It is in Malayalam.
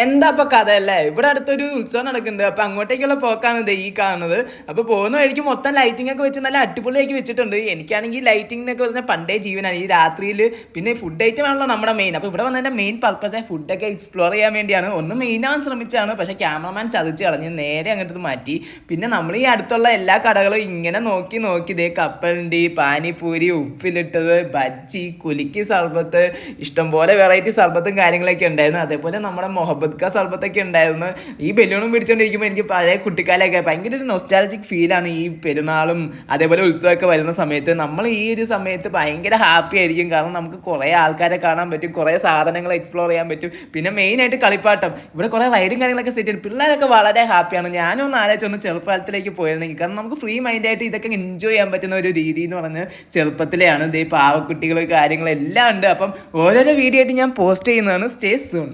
എന്താ അപ്പൊ കഥ അല്ലേ? ഇവിടെ അടുത്തൊരു ഉത്സവം നടക്കുന്നുണ്ട്. അപ്പൊ അങ്ങോട്ടേക്കുള്ള പോക്കാണ് ഇത് ഈ കാണുന്നത്. അപ്പൊ പോകുന്ന വഴിക്ക് മൊത്തം ലൈറ്റിംഗ് ഒക്കെ വെച്ച് നല്ല അടിപൊളിയാക്കി വെച്ചിട്ടുണ്ട്. എനിക്കാണെങ്കിൽ ലൈറ്റിംഗിനൊക്കെ പറഞ്ഞാൽ പണ്ടേ ജീവനാണ്. ഈ രാത്രിയിൽ പിന്നെ ഫുഡ് ഐറ്റം ആണല്ലോ നമ്മുടെ മെയിൻ. അപ്പൊ ഇവിടെ വന്നതിന്റെ മെയിൻ പർപ്പസ് ഫുഡൊക്കെ എക്സ്പ്ലോർ ചെയ്യാൻ വേണ്ടിയാണ്. ഒന്ന് മെയിൻ ആവാൻ ശ്രമിച്ചാണ്, പക്ഷെ ക്യാമറമാൻ ചതിച്ച് കളഞ്ഞ് നേരെ അങ്ങോട്ട് മാറ്റി. പിന്നെ നമ്മൾ ഈ അടുത്തുള്ള എല്ലാ കടകളും ഇങ്ങനെ നോക്കി നോക്കി ഇതേ കപ്പലണ്ടി, പാനിപൂരി, ഉപ്പിലിട്ടത്, ബജ്ജി, കുലുക്കി സർബത്ത്, ഇഷ്ടംപോലെ വെറൈറ്റി സർബത്തും കാര്യങ്ങളൊക്കെ ഉണ്ടായിരുന്നു. അതേപോലെ നമ്മുടെ മുഹബത്ത് സർബത്തൊക്കെ ഉണ്ടായിരുന്നു. ഈ ബലൂണും പിടിച്ചോണ്ടിരിക്കുമ്പോൾ എനിക്ക് പഴയ കുട്ടിക്കാലൊക്കെ ഭയങ്കര ഒരു നൊസ്റ്റാലജിക് ഫീലാണ്. ഈ പെരുന്നാളും അതേപോലെ ഉത്സവമൊക്കെ വരുന്ന സമയത്ത് നമ്മൾ ഈ ഒരു സമയത്ത് ഭയങ്കര ഹാപ്പി ആയിരിക്കും. കാരണം നമുക്ക് കുറേ ആൾക്കാരെ കാണാൻ പറ്റും, കുറേ സാധനങ്ങൾ എക്സ്പ്ലോർ ചെയ്യാൻ പറ്റും. പിന്നെ മെയിനായിട്ട് കളിപ്പാട്ടം, ഇവിടെ കുറേ റൈഡും കാര്യങ്ങളൊക്കെ സെറ്റ് ചെയ്യും. പിള്ളേരൊക്കെ വളരെ ഹാപ്പിയാണ്. ഞാനും ഒന്ന് ആലോചിച്ചൊന്ന് ചെറുപ്പകാലത്തിലേക്ക് പോയിരുന്നെങ്കിൽ, കാരണം നമുക്ക് ഫ്രീ മൈൻഡായിട്ട് ഇതൊക്കെ എൻജോയ് ചെയ്യാൻ പറ്റുന്ന ഒരു രീതി എന്ന് പറഞ്ഞ് ചെറുപ്പത്തിലെയാണ്. ഇതേ പാവക്കുട്ടികൾ കാര്യങ്ങളെല്ലാം ഉണ്ട്. അപ്പം ഓരോരോ വീഡിയോ ആയിട്ട് ഞാൻ പോസ്റ്റ് ചെയ്യുന്നതാണ്. Stay soon.